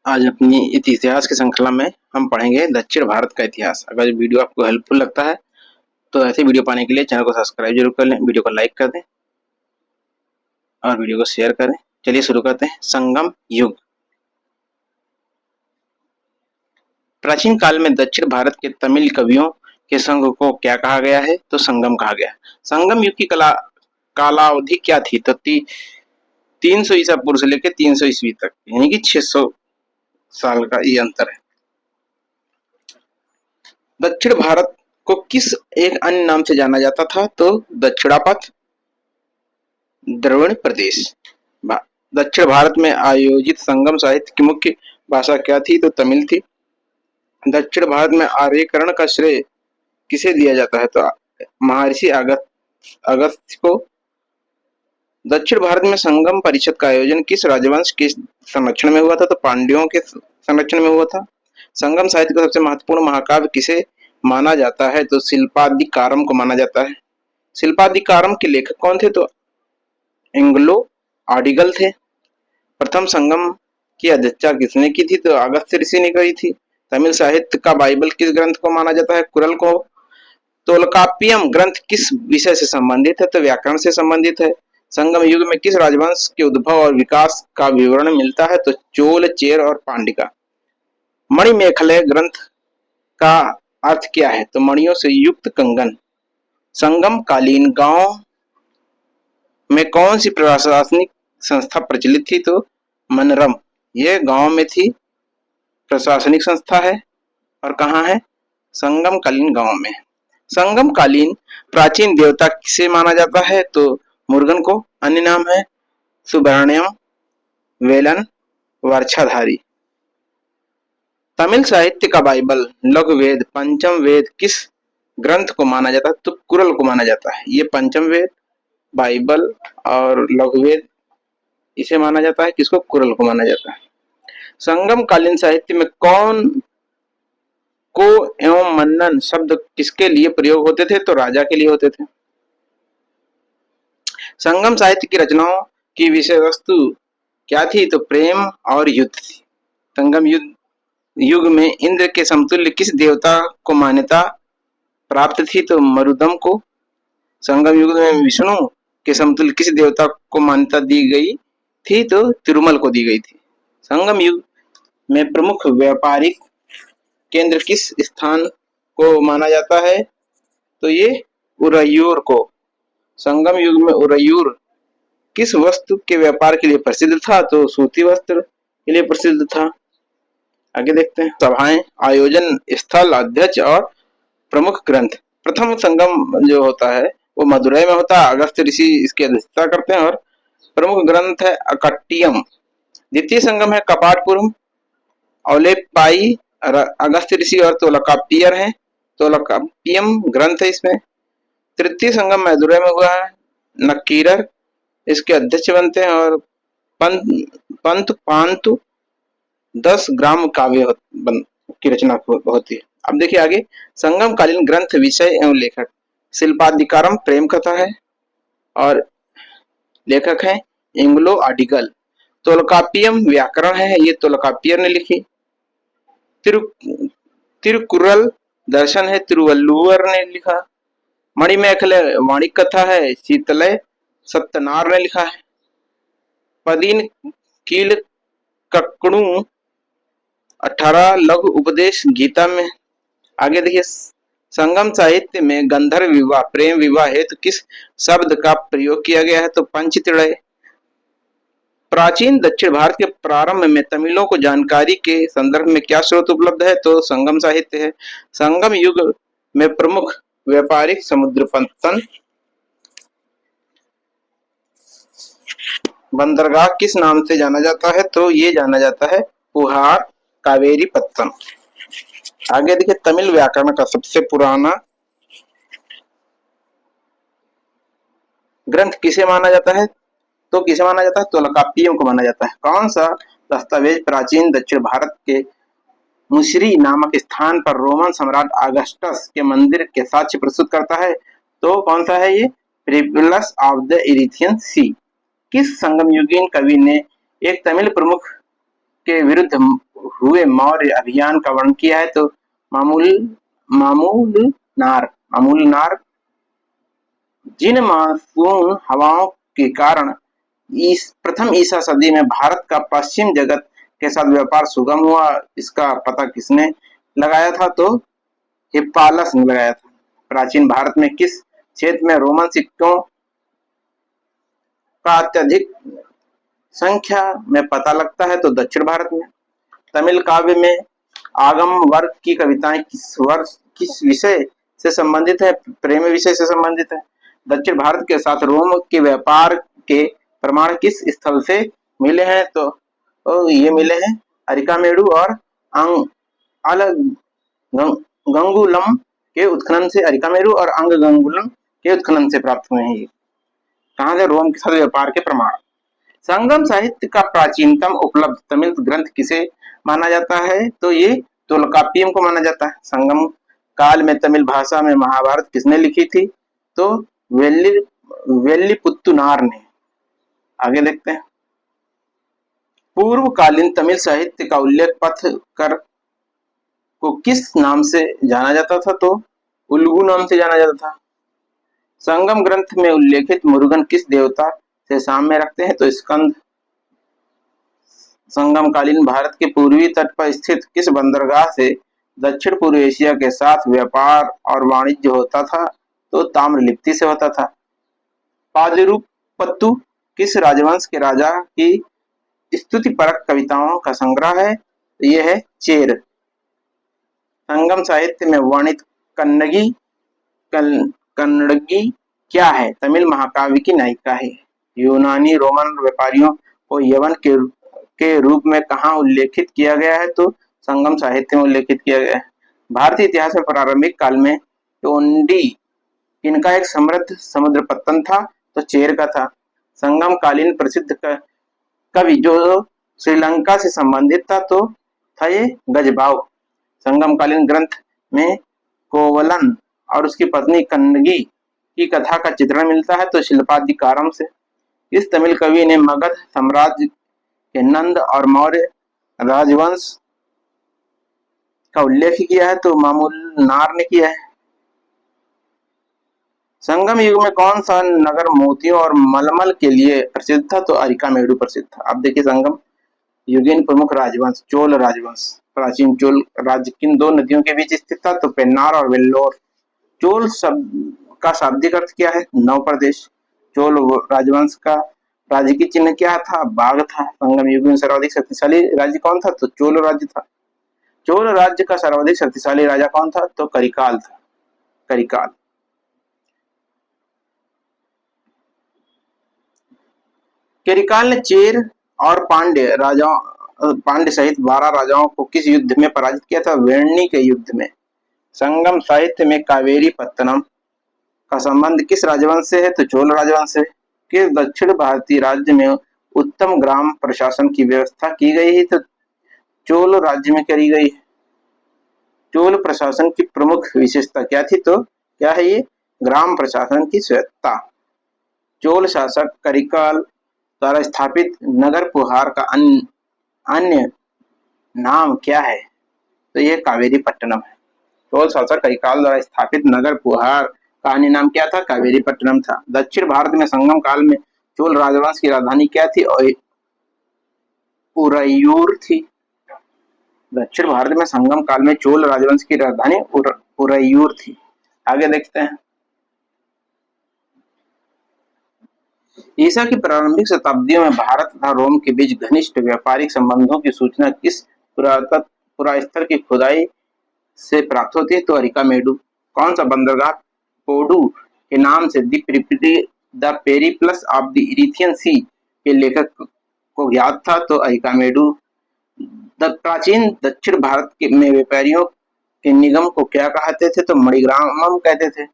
आज अपनी इतिहास की श्रृंखला में हम पढ़ेंगे दक्षिण भारत का इतिहास। अगर वीडियो आपको हेल्पफुल लगता है तो ऐसे वीडियो पाने के लिए चैनल को सब्सक्राइब जरूर कर लें, वीडियो को लाइक कर दें और वीडियो को शेयर करें। चलिए शुरू करते हैं। संगम युग। प्राचीन काल में दक्षिण भारत के तमिल कवियों के संघ को क्या कहा गया है? तो संगम कहा गया। संगम युग की कालावधि क्या थी? तो 300 ईसा पूर्व से लेकर 300 ईस्वी तक, यानी कि 600 साल का ये अंतर है। दक्षिण भारत को किस एक अन्य नाम से जाना जाता था? तो दक्षिणापथ द्रविड़ प्रदेश। दक्षिण भारत में आयोजित संगम साहित्य की मुख्य भाषा क्या थी? तो तमिल थी। दक्षिण भारत में आर्यीकरण का श्रेय किसे दिया जाता है? तो महर्षि अगस्त्य को। दक्षिण भारत में संगम परिषद का आयोजन किस राजवंश के संरक्षण में हुआ था? तो पांड्यों के संरक्षण में हुआ था। संगम साहित्य का सबसे महत्वपूर्ण महाकाव्य किसे माना जाता है? तो शिल्पादिकारम को माना जाता है। शिल्पादिकारम के लेखक कौन थे? तो एंग्लो आर्डिगल थे। प्रथम संगम की अध्यक्षता किसने की थी? तो अगस्त्य ऋषि ने कही थी। तमिल साहित्य का बाइबल किस ग्रंथ को माना जाता है? कुरल को। तोलकाप्पियम ग्रंथ किस विषय से संबंधित है? तो व्याकरण से संबंधित है। संगम युग में किस राजवंश के उद्भव और विकास का विवरण मिलता है? तो चोल, चेर और पांडिका। मणिमेखले ग्रंथ का अर्थ क्या है? तो मणियों से युक्त कंगन। संगम कालीन गांव में कौन सी प्रशासनिक संस्था प्रचलित थी? तो मनरम। ये गांव में थी, प्रशासनिक संस्था है। और कहाँ है? संगम कालीन गांव में। संगम कालीन प्राचीन देवता किसे माना जाता है? तो मुर्गन को। अन्य नाम है सुब्रह्मण्यम, वेलन, वर्षाधारी। तमिल साहित्य का बाइबल, लघु वेद, पंचम वेद किस ग्रंथ को माना जाता है? तो कुरल को माना जाता है। ये पंचम वेद, बाइबल और लघु वेद इसे माना जाता है। किसको? कुरल को माना जाता है। संगम कालीन साहित्य में कौन को एवं मन्नन शब्द किसके लिए प्रयोग होते थे? तो राजा के लिए होते थे। संगम साहित्य की रचनाओं की विषय वस्तु क्या थी? तो प्रेम और युद्ध थी। संगम युग में इंद्र के समतुल्य किस देवता को मान्यता प्राप्त थी? तो मरुदम को। संगम युग में विष्णु के समतुल्य किस देवता को मान्यता दी गई थी? तो तिरुमल को दी गई थी। संगम युग में प्रमुख व्यापारिक केंद्र किस स्थान को माना जाता है? तो ये उरैयूर को। संगम युग में उरैयूर किस वस्तु के व्यापार के लिए प्रसिद्ध था? तो सूती वस्त्र के लिए प्रसिद्ध था। आगे देखते हैं। सभाएं, आयोजन स्थल, अध्यक्ष और प्रमुख ग्रंथ। प्रथम संगम जो होता है वो मदुरई में होता है। अगस्त्य ऋषि इसकी अध्यक्षता करते हैं और प्रमुख ग्रंथ है अकट्टियम। द्वितीय संगम है कपाटपुरम, औलेप्पाई, अगस्त्य ऋषि और तोलकाप्पियर है। तोलकाप्पियम ग्रंथ है इसमें। तृतीय संगम मदुरई में हुआ है। नक्कीरर इसके अध्यक्ष बनते हैं और पंत पांतु 10 ग्राम काव्य की रचना होती है। अब देखिए आगे। संगम कालीन ग्रंथ, विषय एवं लेखक। शिल्पादिकारम प्रेम कथा है और लेखक है एंग्लो आर्डिगल। तोलकाप्पियम व्याकरण है, ये तोलकाप्पियर ने लिखी। तिरुकुरल दर्शन है, तिरुवल्लुवर ने लिखा। मणिमेखले वाणिक कथा है, शीतलय सत्यनार ने लिखा है। पदीन कील कक्कड़ू 18 लघु उपदेश गीता में। आगे देखिए। संगम साहित्य में गंधर्व विवाह, प्रेम विवाह हेतु किस शब्द का प्रयोग किया गया है? तो पंचतिड़य। प्राचीन दक्षिण भारत के प्रारंभ में तमिलों को जानकारी के संदर्भ में क्या स्रोत उपलब्ध है? तो संगम साहित्य है। संगम युग में प्रमुख व्यापारिक समुद्र पत्तन बंदरगाह किस नाम से जाना जाता है? तो ये जाना जाता है पुहार कावेरी पत्तन। आगे देखिए। तमिल व्याकरण का सबसे पुराना ग्रंथ किसे माना जाता है? तो किसे माना जाता है? तोलकाप्पियम को माना जाता है। कौन सा दस्तावेज प्राचीन दक्षिण भारत के मुसिरी नामक स्थान पर रोमन सम्राट अगस्टस के मंदिर के साक्ष्य प्रस्तुत करता है? तो कौन सा है ये? पेरिप्लस ऑफ द इरिथियन सी। किस संगम युगीन कवि ने एक तमिल प्रमुख के विरुद्ध हुए मौर्य अभियान का वर्णन किया है तो मामूल मामूल नार जिन मानसून हवाओं के कारण प्रथम ईसा सदी में भारत का पश्चिम जगत के साथ व्यापार सुगम हुआ, इसका पता किसने लगाया था तो हिप्पालस ने लगाया था। प्राचीन भारत में किस क्षेत्र में रोमन सिक्कों का अत्यधिक संख्या में पता लगता है तो दक्षिण भारत में। तमिल काव्य में आगम वर्ग की कविताएं किस विषय से संबंधित है, प्रेम विषय से संबंधित है। दक्षिण भारत के साथ रोम के व्यापार के प्रमाण किस स्थल से मिले हैं तो ये मिले हैं अरिकामेडु और गंगुलम के उत्खनन से। अरिकामेडु और गंगुलम के उत्खनन से प्राप्त हुए हैं। ये कहां से? रोम के साथ व्यापार के प्रमाण। संगम साहित्य का प्राचीनतम उपलब्ध तमिल ग्रंथ किसे माना जाता है तो ये तोलकाप्पियम को माना जाता है। संगम काल में तमिल भाषा में महाभारत किसने लिखी थी तो वेल्लीपुत्तुनार ने। आगे देखते हैं। पूर्वकालीन तमिल साहित्य का उल्लेख पथकर को किस नाम से जाना जाता था तो उल्गू नाम से जाना जाता था। संगम ग्रंथ में उल्लेखित मुरुगन किस देवता से साम्य रखते हैं तो स्कंद। संगम कालीन भारत के पूर्वी तट पर स्थित किस बंदरगाह से दक्षिण पूर्व एशिया के साथ व्यापार और वाणिज्य होता था तो ताम्रलिप्ति से होता था। पादरुपत्तु किस राजवंश के राजा की स्तुतिपरक कविताओं का संग्रह है तो यह है चेर। संगम साहित्य में वर्णित कन्नगी क्या है? तमिल महाकाव्य की नायिका है। यूनानी रोमन व्यापारियों को यवन के रूप में कहाँ उल्लेखित किया गया है तो संगम साहित्य में उल्लेखित किया गया है। भारतीय इतिहास में प्रारंभिक काल में टोंडी किनका एक समृद्ध समुद्र पत्तन था तो चेर का था। संगम कालीन प्रसिद्ध कवि जो श्रीलंका से संबंधित था तो था ये गजबाव। संगम कालीन ग्रंथ में कोवलन और उसकी पत्नी कन्नगी की कथा का चित्रण मिलता है तो शिल्पाधिकारम से। इस तमिल कवि ने मगध साम्राज्य के नंद और मौर्य राजवंश का उल्लेख किया है तो मामूल नार ने किया है। संगम युग में कौन सा नगर मोतियों और मलमल के लिए प्रसिद्ध था तो अरिकामेडु प्रसिद्ध था। अब देखिए संगम युगीन प्रमुख राजवंश चोल राजवंश। प्राचीन चोल राज्य किन दो नदियों के बीच स्थित था तो पेन्नार और वेल्लोर। चोल शब्द का शाब्दिक अर्थ क्या है? नव प्रदेश। चोल राजवंश का राज्य की चिन्ह क्या था? बाघ था। संगम युग में सर्वाधिक शक्तिशाली राज्य कौन था तो चोल राज्य था। चोल राज्य का सर्वाधिक शक्तिशाली राजा कौन था तो करिकाल था। करिकाल। करिकाल ने चेर और पांड्य सहित 12 राजाओं को किस युद्ध में पराजित किया था? वेणनी के युद्ध में। संगम साहित्य में कावेरी पत्तनम का संबंध किस राजवंश से है तो चोल राजवंश से। किस दक्षिण भारतीय राज्य में उत्तम ग्राम प्रशासन की व्यवस्था की गई है तो चोल राज्य में करी गई है। चोल प्रशासन की प्रमुख विशेषता क्या थी तो क्या है ये? ग्राम प्रशासन की स्वायत्तता। चोल शासक करिकाल द्वारा स्थापित नगर पुहार का अन्य नाम क्या है तो यह कावेरी पट्टनम है। चोल शासक करिकाल द्वारा स्थापित नगर पुहार का अन्य नाम क्या था? कावेरी पट्टनम था। दक्षिण भारत में संगम काल में चोल राजवंश की राजधानी क्या थी? और उरैयूर थी। दक्षिण भारत में संगम काल में चोल राजवंश की राजधानी उरैयूर थी। आगे देखते हैं। ईसा की प्रारंभिक शताब्दियों में भारत तथा रोम के बीच घनिष्ठ व्यापारिक संबंधों की सूचना किस पुरास्थल की खुदाई से प्राप्त होती है तो अरिकामेडु। कौन सा बंदरगाह पोडू के नाम से द पेरिप्लस ऑफ द इरिथियन सी के लेखक को ज्ञात था तो अरिकामेडु। प्राचीन दक्षिण भारत में व्यापारियों के निगम को क्या कहते थे तो मणिग्रामम कहते थे।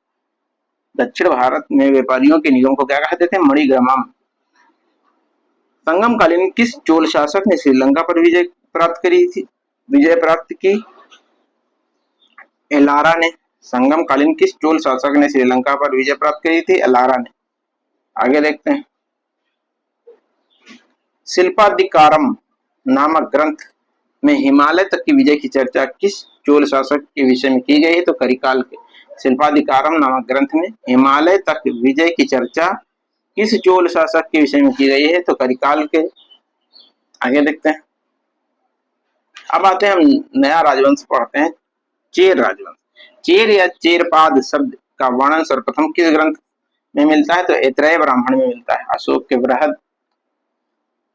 दक्षिण भारत में व्यापारियों के निगम को क्या कहते थे? मणिग्रामम। संगम कालीन किस चोल शासक ने श्रीलंका पर विजय प्राप्त की? एलारा ने। संगम कालीन किस चोल शासक ने श्रीलंका पर विजय प्राप्त करी थी? एलारा ने। आगे देखते हैं। शिल्पाधिकारम नामक ग्रंथ में हिमालय तक की विजय की चर्चा किस चोल शासक के विषय में की गई है? तो करिकाल के शिल्पाधिकारम नामक ग्रंथ में हिमालय तक विजय की चर्चा किस चोल शासक के विषय में की गई है? तो करिकाल के। आगे देखते हैं। अब आते हैं, हम नया राजवंश पढ़ते हैं, चेर राजवंश। चेर या चेरपाद शब्द का वर्णन सर्वप्रथम किस ग्रंथ में मिलता है? तो ऐतरेय ब्राह्मण में मिलता है। अशोक के बृहद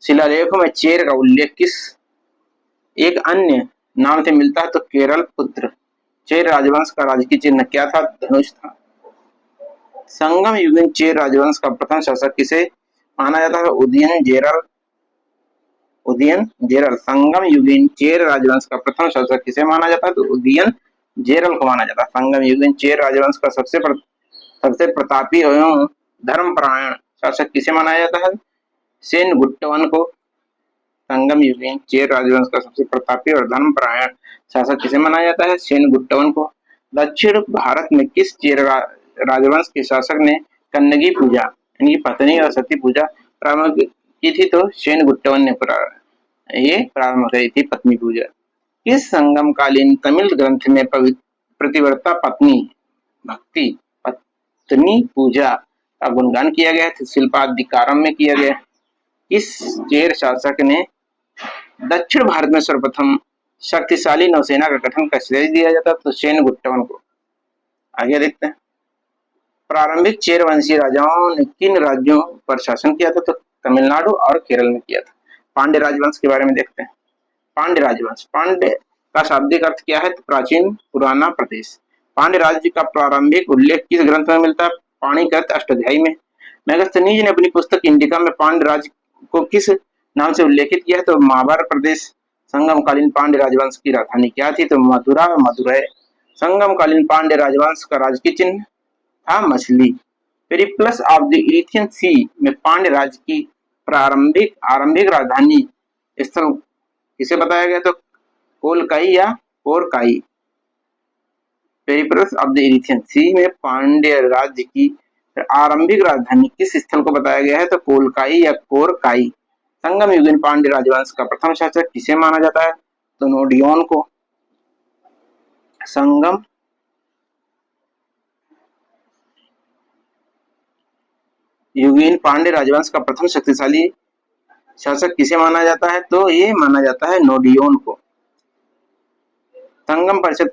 शिलालेखों में चेर का उल्लेख किस एक अन्य नाम से मिलता है? तो केरल पुत्र। चेर राजवंश का राजकीय चिन्ह क्या था? धनुष था। संगम युगीन चेर राजवंश का प्रथम शासक किसे माना जाता है? उदयन जेरल। संगम युगीन चेर राजवंश का प्रथम शासक किसे माना जाता है? तो उदयन जेरल को माना जाता है। संगम युगीन चेर राजवंश का सबसे प्रतापी एवं धर्मपरायण शासक किसे माना जाता है? सेनगुट्टवन को। संगम युगीन चेर राजवंश का सबसे प्रतापी और धर्मपरायण शासक किसे माना जाता है? सेनगुट्टवन को। दक्षिण भारत में किस चेर राजवंश के शासक ने कन्नगी पूजा यानी पत्नी और सती पूजा प्रारंभ की थी? तो सेनगुट्टवन ने ये प्रारंभ करी थी पत्नी पूजा। इस संगमकालीन तमिल ग्रंथ में प्रतिव्रता पत्नी भक्ति पत्नी पूजा का गुणगान किया गया है। शिल्पाधिकारम में किया गया। इस चेर शासक ने दक्षिण भारत में सर्वप्रथम शक्तिशाली नौसेना का गठन का श्रेय दिया जाता? तो सेनगुट्टवन को। आगे देखते हैं। प्रारंभिक चेर वंशी राजाओं ने किन राज्यों पर शासन किया था? तो तमिलनाडु और केरल में किया था। पांड्य राजवंश के बारे में देखते हैं। पांड्य राजवंश, पांड्य का शाब्दिक अर्थ क्या है? तो प्राचीन पुराना प्रदेश। पांड्य राज्य का प्रारंभिक उल्लेख किस ग्रंथ में मिलता है? पाणिकृत अष्टाध्यायी में। मेगस्थनीज ने अपनी पुस्तक इंडिका में पांड्य राज्य को किस नाम से उल्लेखित किया है? तो महाभारत प्रदेश। संगमकालीन पांड्य राजवंश की राजधानी क्या थी? तो मथुरा, मदुरै। संगमकालीन पांड्य राजवंश का राजकीय चिन्ह था मछली। पेरिप्लस ऑफ द इरिथियन सी में पांड्य राज्य की आरंभिक राजधानी स्थल किसे बताया गया? तो कोलकाई या कोरकाई। पेरिप्लस ऑफ द इरिथियन सी में पांड्य राज्य की आरंभिक राजधानी किस स्थल को बताया गया है? तो कोलकाई या कोरकाई। संगम युगीन पांड्य राजवंश का प्रथम शासक किसे माना जाता है? तो नोडियोन को। संगम युगीन पांड्य राजवंश का प्रथम शक्तिशाली शासक किसे माना जाता है? तो ये माना जाता है नोडियोन को। संगम परिषद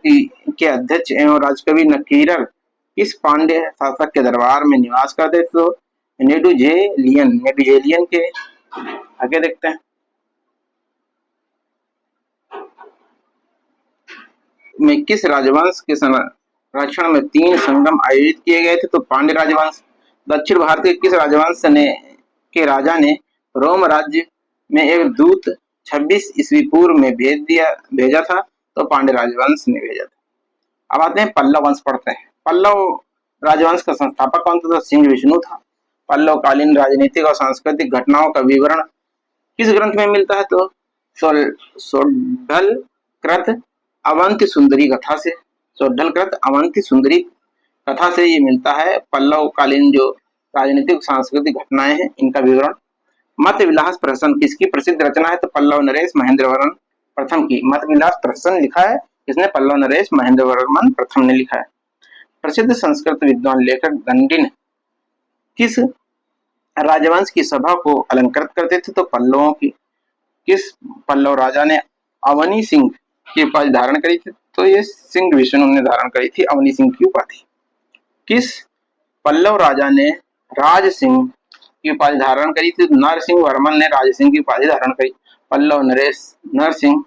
के अध्यक्ष एवं राजकवि नकीरर किस पांड्य शासक के दरबार में निवास करते? तो नेडुजेलियन के। आगे देखते हैं। में किस राजवंश के संरक्षण में 3 संगम आयोजित किए गए थे? तो पांड्य राजवंश। दक्षिण भारत के किस राजवंश के राजा ने रोम राज्य में एक दूत 26 ईस्वी पूर्व में भेजा था? तो पांड्य राजवंश ने भेजा था। अब आते हैं पल्लव वंश पढ़ते हैं। पल्लव राजवंश का संस्थापक कौन था? तो सिंह विष्णु था। पल्लव कालीन राजनीतिक और सांस्कृतिक घटनाओं का विवरण किस ग्रंथ में मिलता है? तो सोढ़लकृत अवंति सुंदरी कथा से। सोढ़लकृत अवंति सुंदरी कथा से ये मिलता है पल्लव कालीन जो राजनीतिक सांस्कृतिक घटनाएं हैं इनका विवरण। मत विलास प्रहसन किसकी प्रसिद्ध रचना है? तो पल्लव नरेश महेंद्र वर्मन प्रथम की। मत विलास प्रहसन लिखा है किसने? पल्लव नरेश महेंद्र वर्मन प्रथम ने लिखा है। प्रसिद्ध संस्कृत विद्वान लेखक दंडिन किस राजवंश की सभा को अलंकृत करते थे? तो पल्लवों की। किस पल्लव राजा ने अवनी सिंह की उपाधि धारण करी थी? तो ये सिंह विष्णु ने धारण करी थी अवनी सिंह की उपाधि। किस पल्लव राजा ने राज सिंह की उपाधि धारण करी थी? नरसिंह वर्मन ने राज सिंह की उपाधि धारण करी। पल्लव नरसिंह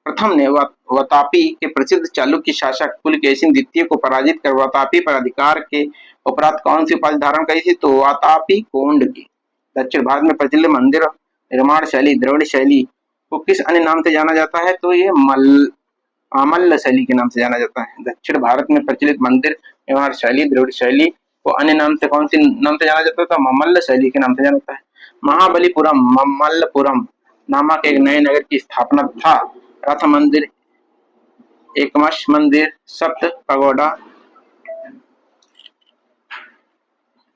प्रथम ने वातापी के प्रसिद्ध चालुक्य शासक पुलकेशिन द्वितीय को पराजित कर वातापी पर अधिकार के उपरांत कौन सी उपाधि धारण करी थी? तो वातापी कोंड की। दक्षिण भारत में प्रचलित मंदिर निर्माण शैली द्रविड़ शैली को किस अन्य नाम से जाना जाता है? तो ये आमल्ल शैली के नाम से जाना जाता है। दक्षिण भारत में प्रचलित मंदिर निर्माण शैली द्रविड़ शैली को अन्य नाम से कौन सी नाम से जाना जाता था? ममल्ल शैली के नाम से जाना जाता है। महाबलीपुरम ममल्लपुरम नामक एक नए नगर की स्थापना था। रथ मंदिर, एकमश मंदिर, सप्त पगोडा,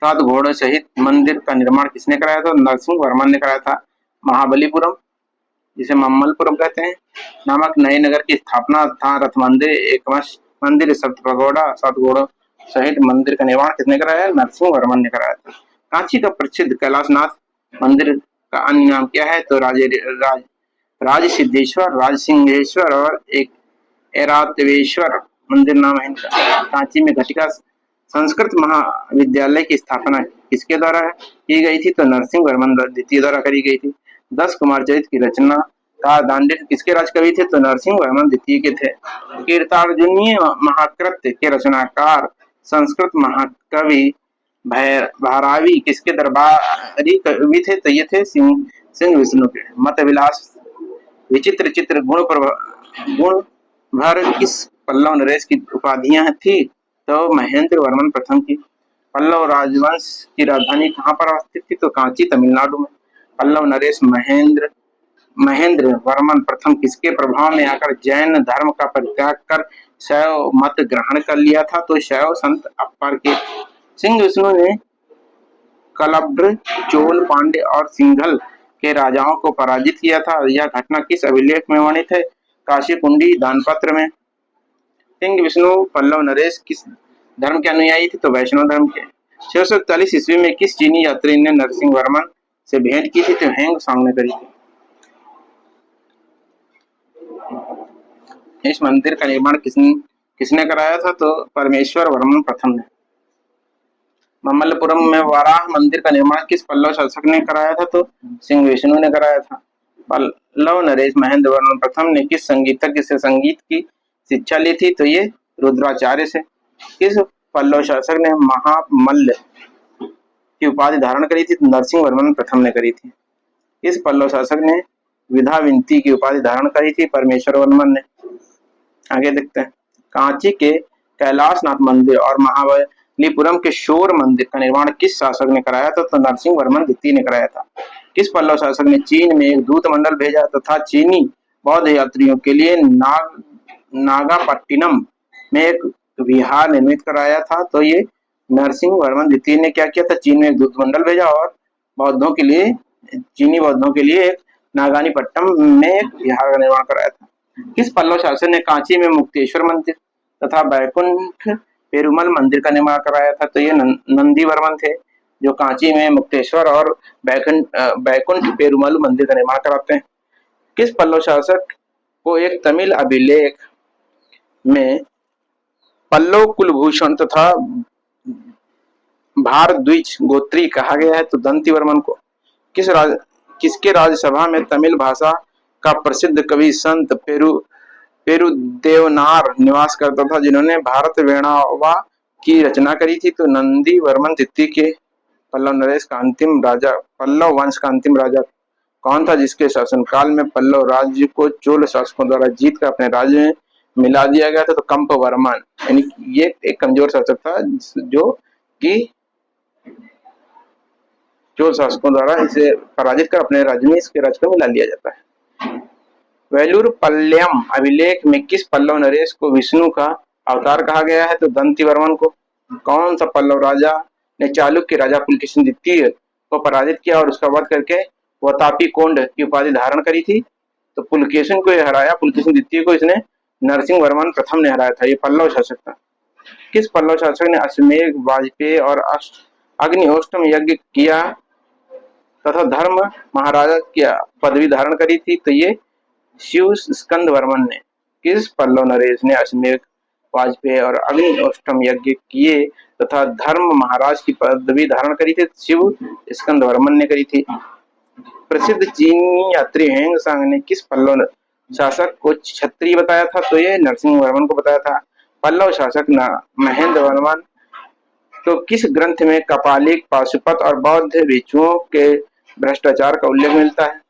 7 घोड़ों सहित मंदिर का निर्माण किसने कराया था? नरसिंह वर्मन ने कराया था। महाबलीपुरम जिसे मम्मलपुरम कहते हैं नामक नए नगर की स्थापना तथा रथ मंदिर, एकमश मंदिर, सप्त पगोड़ा, सात घोड़ों सहित मंदिर का निर्माण किसने कराया? नरसिंह वर्मन ने कराया था। कांची का प्रसिद्ध कैलाशनाथ मंदिर का अन्य नाम क्या है? तो राज सिद्धेश्वर, राज सिंहेश्वर और एक ऐरावतेश्वर मंदिर नाम है इनका। कांची में घटिका संस्कृत महाविद्यालय की स्थापना किसके द्वारा की गई थी? तो नरसिंह वर्मन द्वितीय द्वारा करी गई थी। 10 कुमार चरित की रचना का दांडिक किसके राजकवि थे? तो नरसिंह वर्मन द्वितीय के थे। कीर्तार्जुनीय महाकृत्य के रचनाकार संस्कृत महाकवि भारवी किसके दरबारी कवि थे? तो ये थे सिंह विष्णु के। मत विलास विचित्र चित्र गुण भर किस पल्लव नरेश की उपाधियां थी? तो महेंद्र वर्मन प्रथम की। पल्लव राजवंश की राजधानी कहाँ पर अवस्थित थी? तो कांची, तमिलनाडु में। पल्लव नरेश महेंद्र वर्मन प्रथम किसके प्रभाव में आकर जैन धर्म का परित्याग कर शैव मत ग्रहण कर लिया था? तो शैव संत अप्पर के। सिंह विष्णु ने कलब्र, चोल, पांडे और सिंघल के राजाओं को पराजित किया था। यह घटना किस अभिलेख में वर्णित है? काशी कुंडी दानपत्र में। सिंह विष्णु पल्लव नरेश किस धर्म के अनुयायी थे? तो वैष्णव धर्म के। 641 ईस्वी में किस चीनी यात्री ने नरसिंह वर्मन से भेंट की थी? तो हेंग सांग ने करी थी। इस मंदिर का निर्माण किसने कराया था? तो परमेश्वर वर्मन प्रथम ने। ममल्लपुरम में वराह मंदिर का निर्माण किस पल्लव शासक ने कराया था? तो सिंह विष्णु ने कराया था। पल्लव नरेश महेंद्र वर्मन प्रथम ने किस संगीतज्ञ से संगीत की शिक्षा ली थी? तो ये रुद्राचार्य से। किस पल्लव शासक ने महामल्ल की उपाधि धारण करी थी? नरसिंह वर्मन प्रथम ने करी थी। किस पल्लव शासक ने विधाविंती की उपाधि धारण करी थी? परमेश्वर वर्मन ने। आगे देखते हैं। कांची के कैलाशनाथ मंदिर और महाबलीपुरम के शोर मंदिर का निर्माण किस शासक ने कराया था? तो नरसिंह वर्मन द्वितीय ने कराया था। किस पल्लव शासक ने चीन में एक दूत मंडल भेजा तथा चीनी बौद्ध यात्रियों के लिए नागापट्टिनम में एक विहार निर्मित कराया था? तो ये नरसिंह वर्मन द्वितीय ने क्या किया था? चीन में एक दूत मंडल भेजा और चीनी बौद्धों के लिए एक नागानीपट्टम में एक विहार का निर्माण कराया था। किस पल्लव शासक ने कांची में मुक्तेश्वर मंदिर तथा बैकुंठ पेरुमल मंदिर का निर्माण कराया था? तो ये नंदी वर्मन थे, जो कांची में मुक्तेश्वर और बैकुंठ पेरुमल मंदिर का निर्माण कराते हैं। किस पल्लव शासक को एक तमिल अभिलेख में पल्लव कुलभूषण तथा भारद्विज गोत्री कहा गया है? तो दंती वर्मन को। किसके राज्यसभा में तमिल भाषा का प्रसिद्ध कवि संत पेरुदेवनार निवास करता था, जिन्होंने भारत वेणावा की रचना करी थी? तो नंदी वर्मन द्वितीय के। पल्लव वंश का अंतिम राजा कौन था, जिसके शासनकाल में पल्लव राज्य को चोल शासकों द्वारा जीत कर अपने राज्य में मिला दिया गया था? तो कंप वर्मन। यानी ये एक कमजोर शासक था जो कि चोल शासकों द्वारा इसे पराजित कर अपने राज्य में इसके राज्य को मिला लिया जाता है। वेलूर पल्लम अभिलेख में किस पल्लव नरेश को विष्णु का अवतार कहा गया है? तो दंती वर्मन को। कौन सा पल्लव राजा ने चालुक्य राजा पुलकेशिन द्वितीय को पराजित किया और उसका वध करके वतापी कोंड की उपाधि धारण करी थी? तो पुलकेशिन को हराया। पुलकेशिन द्वितीय को इसने नरसिंह वर्मन प्रथम ने हराया था। ये पल्लव शासक था। किस पल्लव शासक ने अश्वमेध, वाजपेयी और अग्निहोष्ट्रम यज्ञ किया तथा धर्म महाराजा की पदवी धारण करी थी? तो ये शिव स्कंद वर्मन ने। किस पल्लव नरेश ने अश्वमेध, वाजपेयी और अग्निहोष्ट्रम यज्ञ किए तथा धर्म महाराज की पदवी धारण करी थी? शिव स्कंद वर्मन ने करी थी। प्रसिद्ध चीनी यात्री हेंग सांग ने किस पल्लव शासक को क्षत्रिय बताया था? तो ये नरसिंह वर्मन को बताया था। पल्लव शासक महेंद्र वर्मन तो किस ग्रंथ में कपालिक, पाशुपत और बौद्ध भिक्षुओं के भ्रष्टाचार का उल्लेख मिलता है?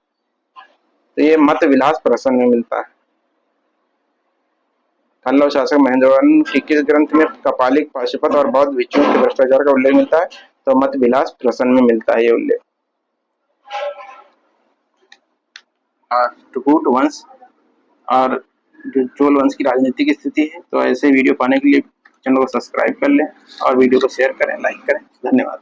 तो ये मत विलास प्रसन्न में मिलता है। पल्लव शासक महेंद्र वर्मन के किस ग्रंथ में कपालिक, पाशुपत और बौद्ध भिक्षुओं के भ्रष्टाचार का उल्लेख मिलता है? तो मत विलास प्रसन्न में मिलता है ये उल्लेख। राष्ट्रकूट वंश और जो चोल वंश की राजनीतिक स्थिति है। तो ऐसे वीडियो पाने के लिए चैनल को सब्सक्राइब कर लें और वीडियो को शेयर करें, लाइक करें। धन्यवाद।